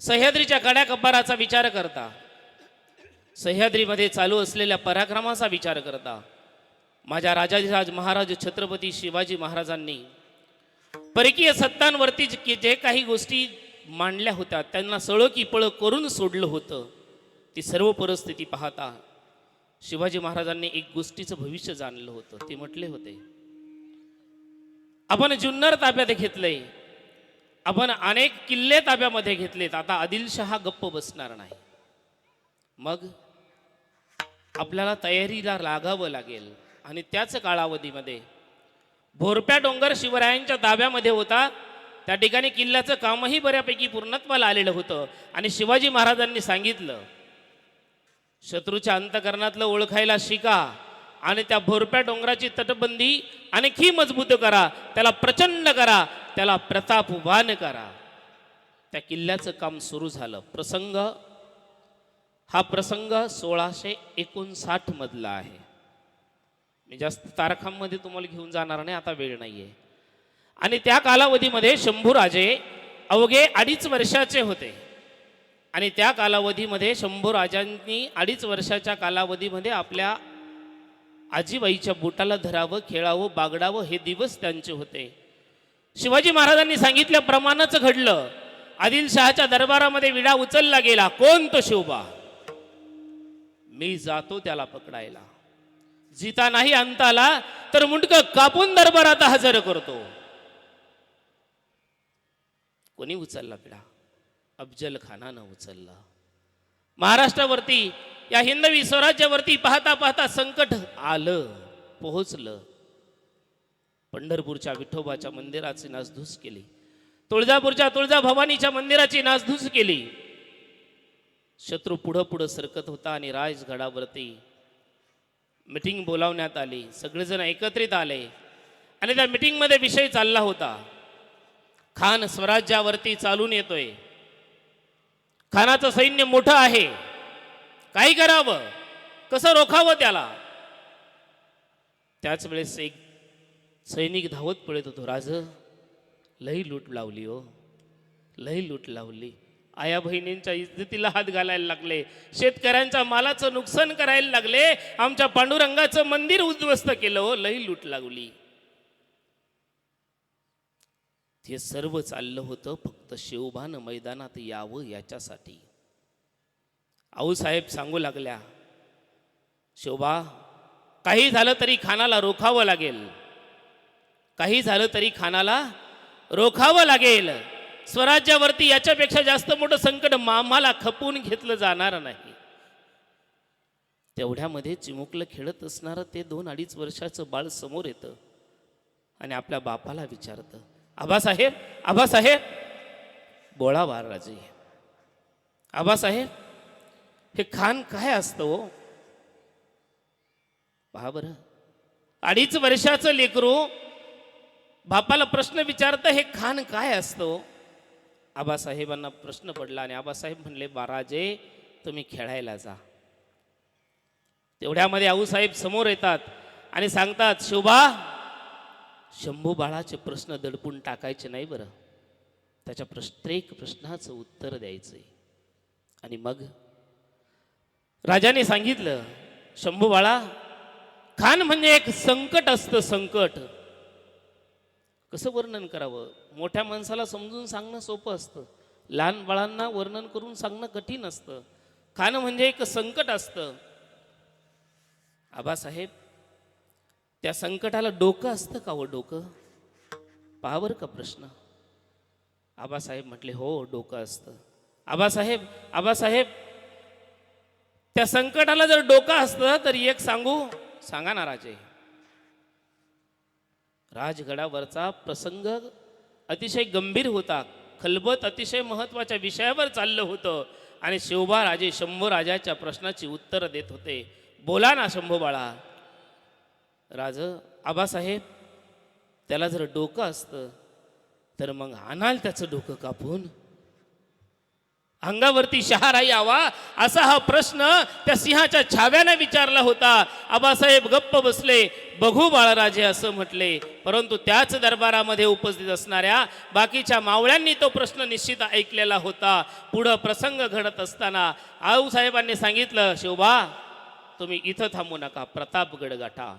सह्याद्रीच्या कड्या कपाराचा विचार करता, सह्याद्रीमध्ये चालू असलेल्या पराक्रमाचा विचार करता माझ्या राजाधिराज महाराज छत्रपती शिवाजी महाराजांनी परकीय सत्तांवरती जे काही गोष्टी मांडल्या होत्या त्यांना सळो की पळ करून सोडलं होतं. ती सर्व परिस्थिती पाहता शिवाजी महाराजांनी एक गोष्टीचं भविष्य जाणलं होतं. ते म्हटले होते, आपण जुन्नर ताब्यात घेतलंय, आपण अनेक किल्ले ताब्यामध्ये घेतलेत, आता आदिलशहा गप्प बसणार नाही. मग आपल्याला तयारीला लागावं लागेल. आणि त्याच कालावधीमध्ये भोरप्या डोंगर शिवरायांच्या ताब्यामध्ये होता. त्या ठिकाणी किल्ल्याचं कामही बऱ्यापैकी पूर्णत्वाला आलेलं होतं. आणि शिवाजी महाराजांनी सांगितलं, शत्रूच्या अंतकरणातलं ओळखायला शिका आणि त्या भोरप्या डोंगराची तटबंदी आणखी मजबूत करा, त्याला प्रचंड करा, त्याला प्रतापवान करा. त्या किल्ल्याचं काम सुरू झालं. हा प्रसंग 1659 मधला आहे. मी जास्त तारखांमध्ये तुम्हाला घेऊन जाणार नाही, आता वेळ नाहीये. आणि त्या कालावधीमध्ये शंभूराजे अवघे 2.5 वर्षाचे होते. आणि त्या कालावधीमध्ये शंभूराजांनी 2.5 वर्षाच्या कालावधीमध्ये आपल्या आजीबाईच्या बोटाला धरावं, खेळावं, बागडावं हे दिवस त्यांचे होते. शिवाजी महाराजांनी सांगितल्याप्रमाणेच घडलं. आदिलशहाच्या दरबारामध्ये विडा उचलला गेला. कोण तो शिवबा? मी जातो त्याला पकडायला. जिता नाही आणता आला तर मुंडकं कापून दरबारात हजर करतो. कोणी उचलला विडा? अफजल खानानं उचलला. महाराष्ट्रावरती, या हिंदवी स्वराज्यावरती पाहता पाहता संकट आलं, पोहोचलं. पंढरपूरच्या विठोबाच्या मंदिराची नासधूस केली, तुळजापूरच्या तुळजाभवानीच्या मंदिराची नासधूस केली. शत्रू पुढं पुढं सरकत होता आणि राजगडावरती मीटिंग बोलावण्यात आली. सगळेजण एकत्रित आले आणि त्या मीटिंगमध्ये विषय चालला होता, खान स्वराज्यावरती चालून येतोय, खानाचं सैन्य मोठं आहे, काय करावं, कसं रोखावं त्याला. त्याच वेळेस एक सैनिक धावत पळत होतो, राज लई लूट लावली हो, लई लूट लावली. आया बहिणींच्या इज्जतीला हात घालायला लागले, शेतकऱ्यांच्या मालाचं नुकसान करायला लागले, आमच्या पांडुरंगाचं मंदिर उद्ध्वस्त केलं हो, लई लूट लागली. हे सर्व चाललं होतं फक्त शिवबानं मैदानात यावं याच्यासाठी. आऊसाहेब सांगू लागल्या, शिवबा काही झालं तरी खानाला रोखावं लागेल, काही झालं तरी खानाला रोखावं लागेल. स्वराज्यावरती याच्यापेक्षा जास्त मोठं संकट आम्हाला खपून घेतलं जाणार नाही. तेवढ्यामध्ये चिमुकलं खेळत असणारं ते 2-2.5 वर्षाचं बाळ समोर येतं आणि आपल्या बापाला विचारतं, आबासाहेब, आबासाहेब, बोळा बाळराजे, आबासाहेब, हे खान काय असतं हो? पहा बरं, 2.5 वर्षाचं लेकरू बापाला प्रश्न विचारतं, हे खान काय असतं? आबासाहेबांना प्रश्न पडला आणि आबासाहेब म्हणले, बाराजे तुम्ही खेळायला जा. तेवढ्यामध्ये आऊसाहेब समोर येतात आणि सांगतात, शिवबा, शंभू बाळाचे प्रश्न दडपून टाकायचे नाही बरं, त्याच्या प्रत्येक प्रश्नाचं उत्तर द्यायचंय. आणि मग राजाने सांगितलं, शंभू बाळा, खान म्हणजे एक संकट असतं, संकट. कसं वर्णन करावं? मोठ्या माणसाला समजून सांगणं सोपं असतं, लहान बाळांना वर्णन करून सांगणं कठीण असतं. खाणं म्हणजे एक संकट असतं. आबासाहेब, त्या संकटाला डोकं असतं का हो? डोकं पहा बरं का प्रश्न. आबासाहेब म्हटले, हो डोकं असतं. आबासाहेब, आबासाहेब, त्या संकटाला जर डोकं असतं तर एक सांगू, सांगा ना राजे. राजगडावरचा प्रसंग अतिशय गंभीर होता, खलबत अतिशय महत्त्वाच्या विषयावर चाललं होतं आणि शिवबा राजे शंभू राजाच्या प्रश्नाची उत्तर देत होते. बोला ना शंभू बाळा. राज, आबासाहेब, त्याला जर डोकं असतं तर मग आणाल त्याचं डोकं कापून. अंगावरती शहारा यावा असा हा प्रश्न त्या सिंहाच्या छाव्याने विचारला होता. आबासाहेब गप्प बसले. बघू बाळराजे असं म्हटले. परंतु त्याच दरबारामध्ये उपस्थित असणाऱ्या बाकीच्या मावळ्यांनी तो प्रश्न निश्चित ऐकलेला होता. पुढं प्रसंग घडत असताना आऊसाहेबांनी सांगितलं, शिवबा तुम्ही इथं थांबू नका, प्रतापगड गाठा.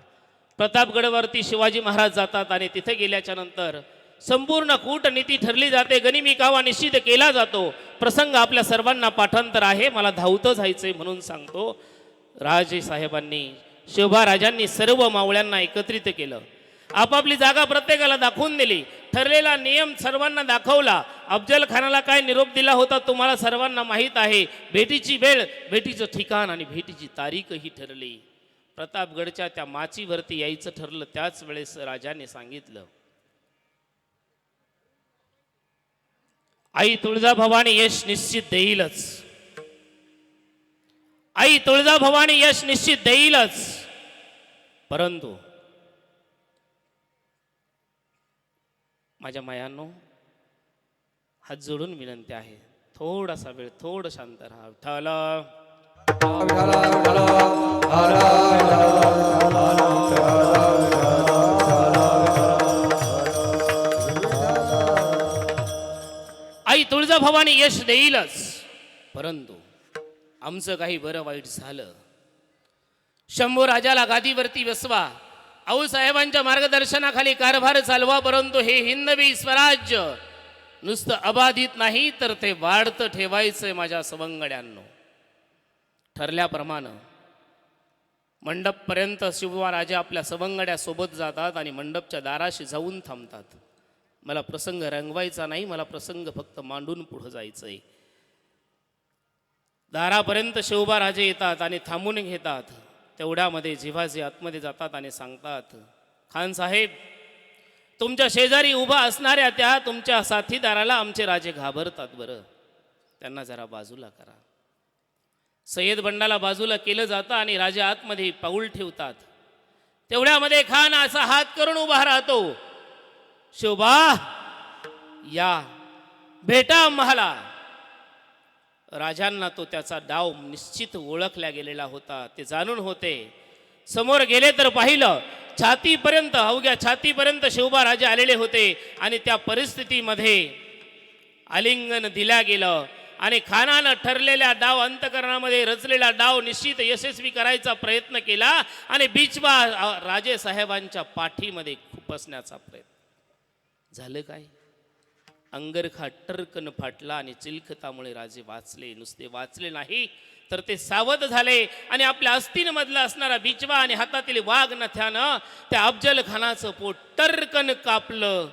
प्रतापगडवरती शिवाजी महाराज जातात आणि तिथे गेल्याच्या नंतर संपूर्ण कूटनीती ठरली जाते. गनिमी कावा निश्चित केला जातो. प्रसंग आपल्या सर्वांना पाठांतर आहे, मला धावतं जायचंय म्हणून सांगतो. राजे साहेबांनी शिवबा राजांनी सर्व मावळ्यांना एकत्रित केलं. आपापली जागा प्रत्येकाला दाखवून दिली. ठरलेला नियम सर्वांना दाखवला. अफजल खानाला काय निरोप दिला होता तुम्हाला सर्वांना माहीत आहे. भेटीची वेळ, भेटीचं ठिकाण आणि भेटीची तारीखही ठरली. प्रतापगडच्या त्या माचीवरती यायचं ठरलं. त्याच वेळेस राजाने सांगितलं, आई तुळजाभवानी यश निश्चित देईलच. आई तुळजाभवानी यश निश्चित देईलच. परंतु माझ्या मायांनो, हात जोडून विनंती आहे, थोडासा वेळ, थोडं शांत राहा. आई तुळजाभवानी यश देईलच. परंतु आमचं काही बरं वाईट झालं. शंभू राजाला गादीवरती बसवा, आऊसाहेबांच्या मार्गदर्शनाखाली कारभार चालवा. परंतु हे हिंदवी स्वराज्य नुसतं अबाधित नाही तर ते वाढतं ठेवायचंय. माझ्या सवंगड्यांनो, ठरल्याप्रमाणे मंडपपर्यंत शिवराजे आपल्या सवंगड्या सोबत जातात आणि मंडपच्या दाराशी जाऊन थांबतात. मला प्रसंग रंगवायचा नाही, मला प्रसंग फक्त मांडून पुढे जायचंय. दारापर्यंत शिवबाराजे येतात आणि थांबून घेतात. तेवढ्यामध्ये जिव्हाजी आतमध्ये जातात आणि सांगतात, खान साहेब, तुमच्या शेजारी उभा असणाऱ्या त्या तुमच्या साथीदाराला आमचे राजे घाबरतात. बरं, त्यांना जरा बाजूला करा. सय्यद बंडाला बाजूला केलं जातं आणि राजे आतमध्ये पाऊल ठेवतात. तेवढ्यामध्ये खान असा हात करून उभा राहतो, शिवबा या, भेटा आम्हाला. राजांना तो त्याचा डाव निश्चित ओळखला गेलेला होता. ते जाणून होते. समोर गेले तर पाहिलं, छातीपर्यंत, अवघ्या छातीपर्यंत शिवबा राजे आलेले होते. आणि त्या परिस्थितीमध्ये आलिंगन दिल्या गेलं आणि खानानं ठरलेल्या डाव, अंतकरणामध्ये रचलेला डाव निश्चित यशस्वी करायचा प्रयत्न केला आणि बिचवा राजे साहेबांच्या पाठीमध्ये खुपसण्याचा प्रयत्न झालं. काय, अंगरखा टर्कन फाटला आणि चिलखतामुळे राजे वाचले. नुसते वाचले नाही तर ते सावध झाले आणि आपल्या अस्तींमधला असणारा बिचवा आणि हातातील वाघ नथ्यानं त्या अफजल खानाचं पोट टर्कन कापलं.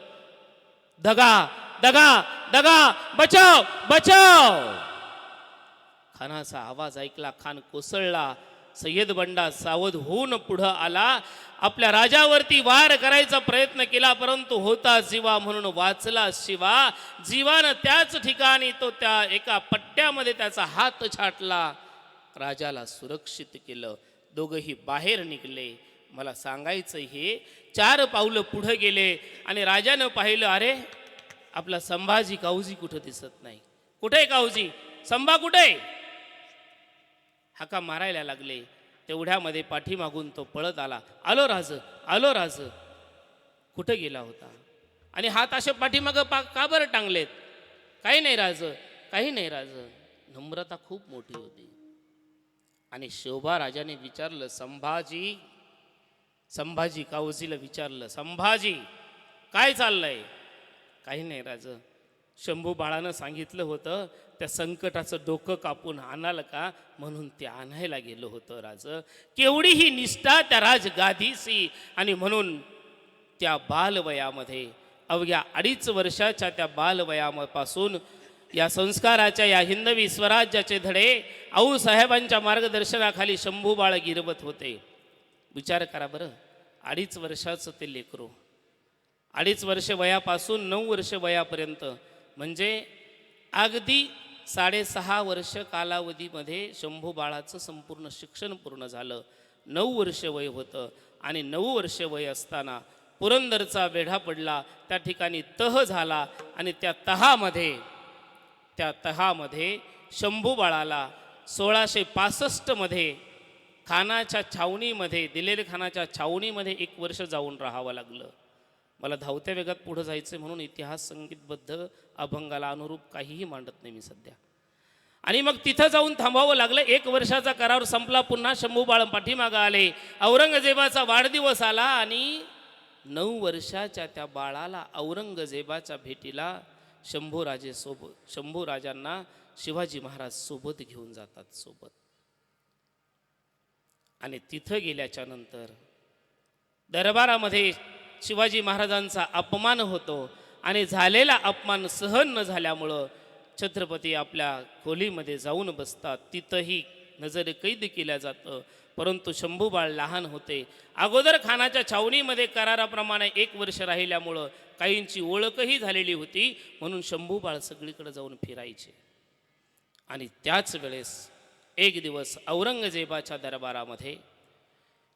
दगा दगा दगा, बचाव बचाव. खानाचा आवाज ऐकला, खान कोसळला. सय्यद बंडा सावध होऊन पुढं आला. आपल्या राजावरती वार करायचा प्रयत्न केला, परंतु होता जीवा म्हणून वाचला शिवा. जीवानं त्याच ठिकाणी तो त्या एका पट्ट्यामध्ये त्याचा हात छाटला. राजाला सुरक्षित केलं. दोघंही बाहेर निघले. मला सांगायचं, हे 4 पावलं पुढे गेले आणि राजानं पाहिलं, अरे आपला संभाजी काऊजी कुठं दिसत नाही. कुठे काऊजी, संभा कुठे? हाका मारायला लागले. तेवढ्यामध्ये पाठीमागून तो पळत आला. आलो राज, आलो राज. कुठं गेला होता? आणि हात असे पाठीमागं का बरं टांगलेत? काही नाही राज, काही नाही राज. नम्रता खूप मोठी होती. आणि शोभा राजाने विचारलं, संभाजी, संभाजी कावजीला विचारलं, संभाजी काय चाललंय? काही नाही राज. शंभू बाळानं सांगितलं होतं त्या संकटाचं डोकं कापून आणाल का, म्हणून ते आणायला गेलो होतं राज. केवढी ही निष्ठा त्या राजगादीशी. आणि म्हणून त्या बालवयामध्ये, अवघ्या 2.5 वर्षाच्या त्या बालवयापासून या संस्काराच्या, या हिंदवी स्वराज्याचे धडे आऊसाहेबांच्या मार्गदर्शनाखाली शंभू बाळ गिरवत होते. विचार करा बरं, 2.5 वर्षाचं ते लेकरू, 2.5 वर्ष वयापासून 9 वर्ष वयापर्यंत, म्हणजे अगदी 6.5 वर्ष कालावधीमध्ये शंभू बाळाचं संपूर्ण शिक्षण पूर्ण झालं. 9 वर्ष वय होतं. आणि 9 वर्ष वय असताना पुरंदरचा वेढा पडला. त्या ठिकाणी तह झाला आणि त्या तहामध्ये त्या तहामध्ये शंभू बाळाला 1665 मध्ये खानाच्या छावणीमध्ये, दिलेर खानाच्या छावणीमध्ये 1 वर्ष जाऊन राहावं लागलं. मला धावत्या वेगात पुढं जायचं म्हणून इतिहास संगीतबद्ध अभंगाला अनुरूप काहीही मांडत नाही मी सध्या. आणि मग तिथं जाऊन थांबावं लागलं. 1 वर्षाचा करार संपला. पुन्हा शंभू बाळ पाठीमागं आले. औरंगजेबाचा वाढदिवस आला आणि 9 वर्षाच्या त्या बाळाला औरंगजेबाच्या भेटीला शंभूराजांना शिवाजी महाराज सोबत घेऊन जातात सोबत. आणि तिथं गेल्याच्या नंतर दरबारामध्ये शिवाजी महाराजांचा अपमान होतो आणि झालेला अपमान सहन न झाल्यामुळं छत्रपती आपल्या खोलीमध्ये जाऊन बसतात. तिथंही नजरेकैद केल्या जातं. परंतु शंभू बाळ लहान होते. अगोदर खानाच्या छावणीमध्ये कराराप्रमाणे 1 वर्ष राहिल्यामुळं काहींची ओळखही झालेली होती, म्हणून शंभू बाळ सगळीकडे जाऊन फिरायचे. आणि त्याच वेळेस एक दिवस औरंगजेबाच्या दरबारामध्ये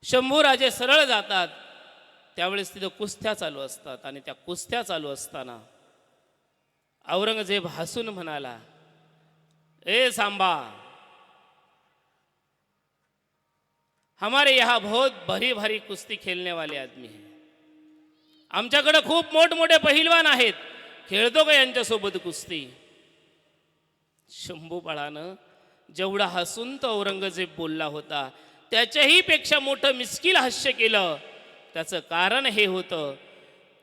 शंभूराजे सरळ जातात. त्यावेळेस तिथं कुस्त्या चालू असतात. आणि त्या कुस्त्या चालू असताना औरंगजेब हसून म्हणाला, ए सांबा, हमारे यहाँ बहुत भारी भारी कुस्ती खेलने वाले आदमी हैं. आमच्याकडे खूप मोठमोठे पहिलवान आहेत, खेळतो का यांच्यासोबत कुस्ती? शंभू बाळानं जेवढा हसून तो औरंगजेब बोलला होता त्याच्याही पेक्षा मोठं मिस्किल हास्य केलं. त्याचं कारण हे होतं,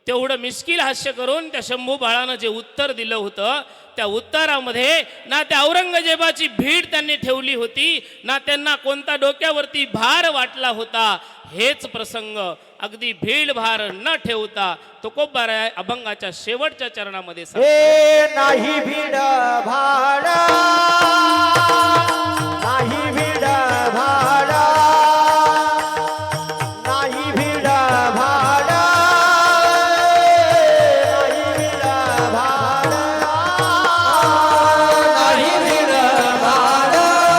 तेवढं मिस्किल हास्य करून त्या शंभू बाळानं जे उत्तर दिलं होतं त्या उत्तरामध्ये ना त्या औरंगजेबाची भीड त्यांनी ठेवली होती, ना त्यांना कोणता डोक्यावरती भार वाटला होता. हेच प्रसंग अगदी भीड भार न ठेवता तुकोबा अभंगाच्या शेवटच्या चरणामध्ये नाही भीड भार, नाही भीड भार, नाही भीड भार, नाही भीड भार, नाही भीड भार, नाही भीड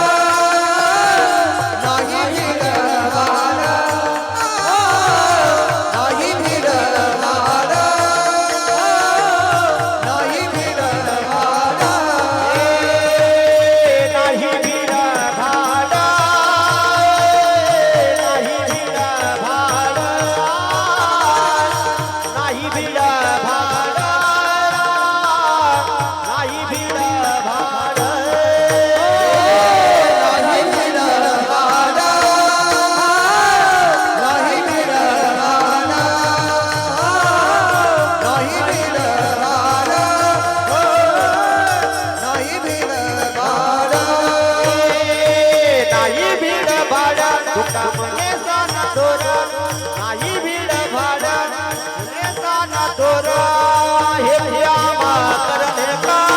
भार, नाही भीड भार, नाही भीड भार, नाही भीड भार, नाही भीड भार, नाही भीड भार, नाही भीड भार, नाही भीड भार, नाही भीड भार, नाही भीड भार, नाही भीड भार, नाही भीड भार, तुका मने साना दोर, नाही भीड भार, मने साना दोर, हे श्यामा करणे काम,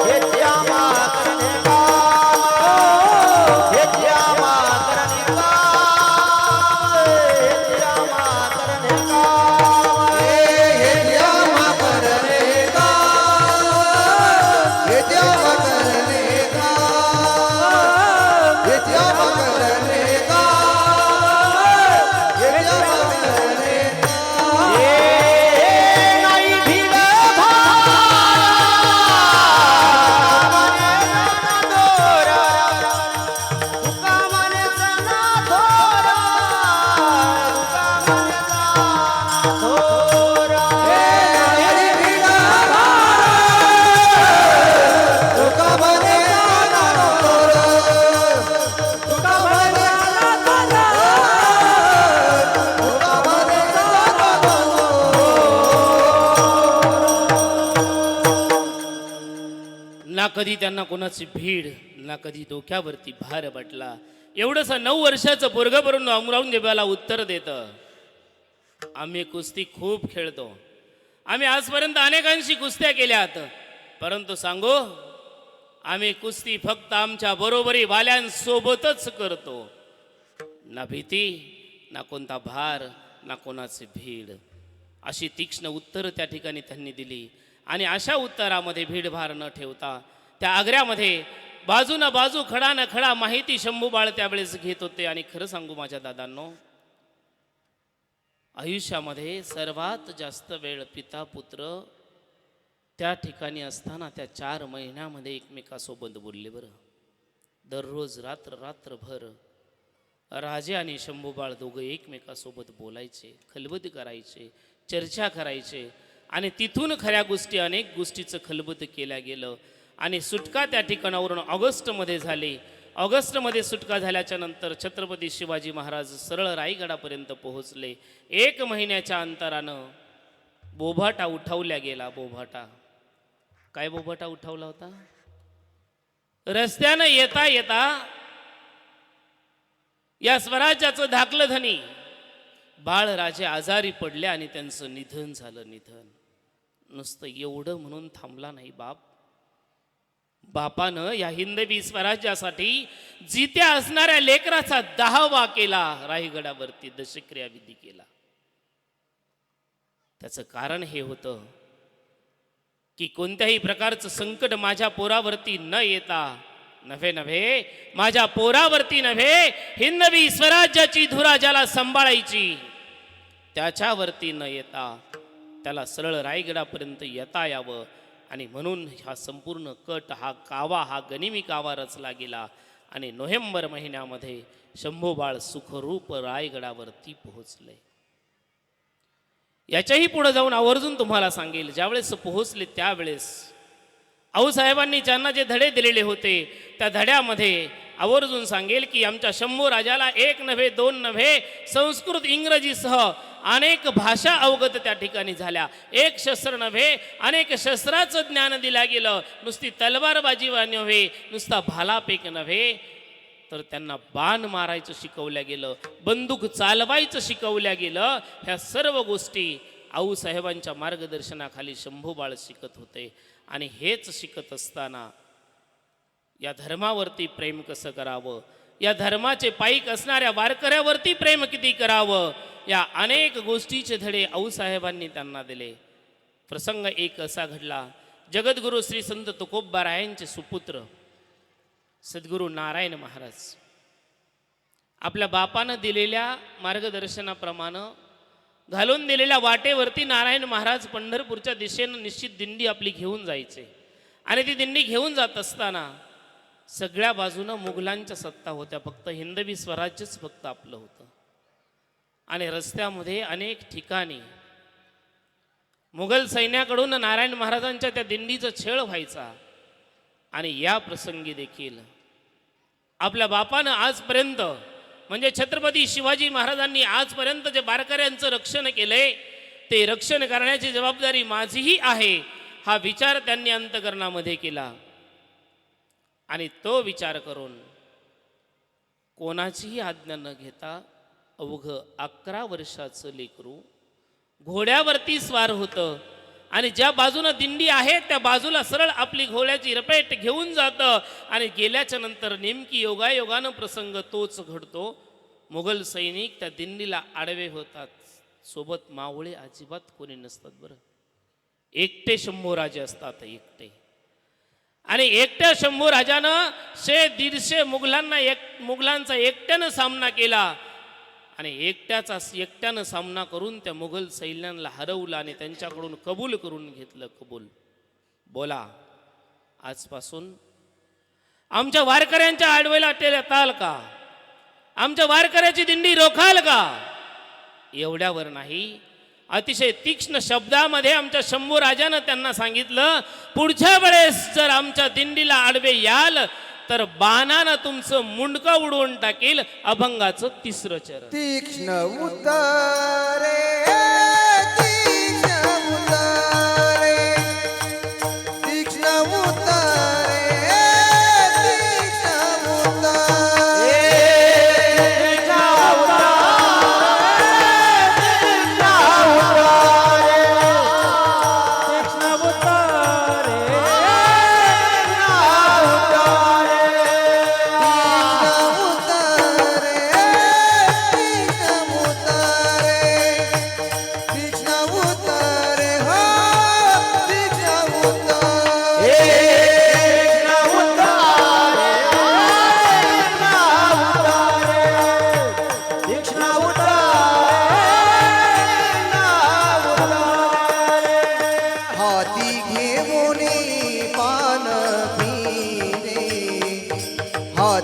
हे श्यामा करणे काम, हे श्यामा करणे काम, हे श्यामा करणे काम, हे श्यामा करणे काम, हे श्यामा करणे काम, हे श्यामा करणे काम, हे श्यामा करणे काम. नाही भीड भार, मने साना दोरा, तुका मने साना दोरा, तुका मने साना दोरा, नाही भीड भार, तुका मने साना दोरा, तुका मने साना दोरा, तुका मने साना दोरा. ना कधी त्यांना कोणाची भीड, ना कधी डोक्यावरती भार वाटला. एवढंसं 9 वर्षाचं पोरगं भरून औरंगजेबाला उत्तर देतं, आम्ही कुस्ती खूप खेळतो, आम्ही आजपर्यंत अनेकांशी कुस्त्या केल्यात, परंतु सांगू, आम्ही कुस्ती फक्त आमच्या बरोबरी वाल्यांसोबतच करतो. ना भीती, ना कोणता भार, ना कोणाची भीड. अशी तीक्ष्ण उत्तर त्या ठिकाणी त्यांनी दिली. आणि अशा उत्तरामध्ये भीडभार न ठेवता त्या आग्र्यामध्ये बाजूना बाजू खडा न खडा माहिती शंभू बाळ त्यावेळेस घेत होते. आणि खरं सांगू माझ्या दादांनो, आयुष्यामध्ये सर्वात जास्त वेळ पिता पुत्र त्या ठिकाणी असताना त्या 4 महिन्यामध्ये एकमेकासोबत बोलले बरं. दररोज रात्रभर राजे आणि शंभूबाळ दोघं एकमेकासोबत बोलायचे, खलबत करायचे, चर्चा करायचे आणि तिथून खऱ्या गोष्टी अनेक गोष्टीचं खलबत केल्या गेलं आणि सुटका त्या ठिकाणावरून ऑगस्टमध्ये झाली. ऑगस्टमध्ये सुटका झाल्याच्या नंतर छत्रपती शिवाजी महाराज सरळ रायगडापर्यंत पोहोचले. 1 महिन्याच्या अंतरानं बोभाटा उठवल्या गेला. बोभाटा काय बोभाटा उठवला होता? रस्त्यानं येता येता या स्वराज्याचं धाकलं धनी बाळराजे आजारी पडले आणि त्यांचं निधन झालं. निधन नुसतं एवढं म्हणून थांबला नाही बापानं या हिंदवी स्वराज्यासाठी जित्या असणाऱ्या लेकराचा 10वा केला. रायगडावरती दशक्रिया विधी केला. त्याचं कारण हे होतं की कोणत्याही प्रकारचं संकट माझ्या पोरावरती न येता नव्हे माझ्या पोरावरती नव्हे हिंदवी स्वराज्याची धुरा ज्याला सांभाळायची त्याच्यावरती न येता त्याला सरळ रायगडापर्यंत येता यावं आणि म्हणून हा संपूर्ण कट, हा कावा, हा गनिमी कावा रचला गेला आणि नोव्हेंबर महिन्यामध्ये शंभूबाळ सुखरूप रायगडावरती पोहोचले. याच्याही पुढे जाऊन आवर्जून तुम्हाला सांगेल. ज्यावेळेस पोहोचले त्यावेळेस आऊसाहेबांनी ज्यांना जे धडे दिलेले होते त्या धड्यामध्ये आवर्जून सांगेल की आमच्या शंभू राजाला 1 नव्हे 2 नव्हे संस्कृत इंग्रजीसह अनेक भाषा अवगत त्या ठिकाणी झाल्या. 1 शस्त्र नव्हे अनेक शस्त्राचं ज्ञान दिलं गेलं. नुसती तलवारबाजी नव्हे, नुसता भालाफेक नव्हे, तर त्यांना बाण मारायचं शिकवल्या गेलं, बंदूक चालवायचं शिकवल्या गेलं. ह्या सर्व गोष्टी आऊसाहेबांच्या मार्गदर्शनाखाली शंभूबाळ शिकत होते. आणि हेच शिकत असताना या धर्मावरती प्रेम कसं करावं, या धर्माचे पाईक असणाऱ्या वारकऱ्यावरती प्रेम किती करावं, या अनेक गोष्टीचे धडे आऊसाहेबांनी त्यांना दिले. प्रसंग एक असा घडला. जगद्गुरु श्री संत तुकोबारायांचे सुपुत्र सद्गुरू नारायण महाराज आपल्या बापानं दिलेल्या मार्गदर्शनाप्रमाणे घालून दिलेल्या वाटेवरती नारायण महाराज पंढरपूरच्या दिशेनं निश्चित दिंडी आपली घेऊन जायचे. आणि ती दिंडी घेऊन जात असताना सगळ्या बाजूनं मुघलांच्या सत्ता होत्या, फक्त हिंदवी स्वराज्यच फक्त आपलं होतं. आणि रस्त्यामध्ये अनेक ठिकाणी मुघल सैन्याकडून नारायण महाराजांच्या त्या दिंडीचा छळ व्हायचा. आणि या प्रसंगी देखील आपल्या बापानं आजपर्यंत म्हणजे छत्रपती शिवाजी महाराजांनी आजपर्यंत जे वारकऱ्यांचं रक्षण केलंय ते रक्षण करण्याची जबाबदारी माझीही आहे, हा विचार त्यांनी अंतःकरणामध्ये केला. आणि तो विचार करून कोणाचीही आज्ञा न घेता अवघं 11 वर्षाचं लेकरू घोड्यावरती स्वार होतं आणि ज्या बाजूनं दिंडी आहे त्या बाजूला सरळ आपली घोड्याची रपेट घेऊन जातं. आणि गेल्याच्या नंतर नेमकी योगायोगानं प्रसंग तोच घडतो. मुघल सैनिक त्या दिंडीला आडवे होतात. सोबत मावळे अजिबात कोणी नसतात. बरं, एकटे शंभूराजे असतात, एकटे. आणि एकट्या शंभूराजानं 100-150 मुघलांचा एकट्यानं सामना केला. आणि एकट्यानं सामना करून त्या मुघल सैन्याला हरवलं आणि त्यांच्याकडून कबूल करून घेतलं. कबूल बोला, आजपासून आमच्या वारकऱ्यांच्या आडवेला येताल का? आमच्या वारकऱ्याची दिंडी रोखाल का? एवढ्यावर नाही, अतिशय तीक्ष्ण शब्दामध्ये आमच्या शंभू राजानं त्यांना सांगितलं, पुढच्या वेळेस जर आमच्या दिंडीला आडवे याल तर बाणानं तुमचं मुंडकं उडवून टाकेल. अभंगाचं 3रं चरण. तीक्ष्ण उतारे, तीक्ष्ण उतारे, तीक्ष्ण उतारे, तीक्ष्ण उतारे, तीक्ष्ण हाती घेऊन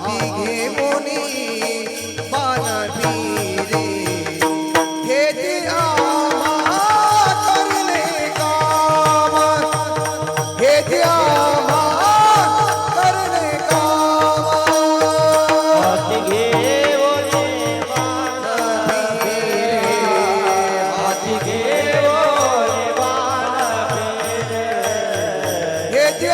हाती घेऊनी बाण फिरे हे ते आम्हा करणे काम हे ते आम्हा करणे काम हाती घेऊन बाण फिरे हाती घेऊन बाण हे ते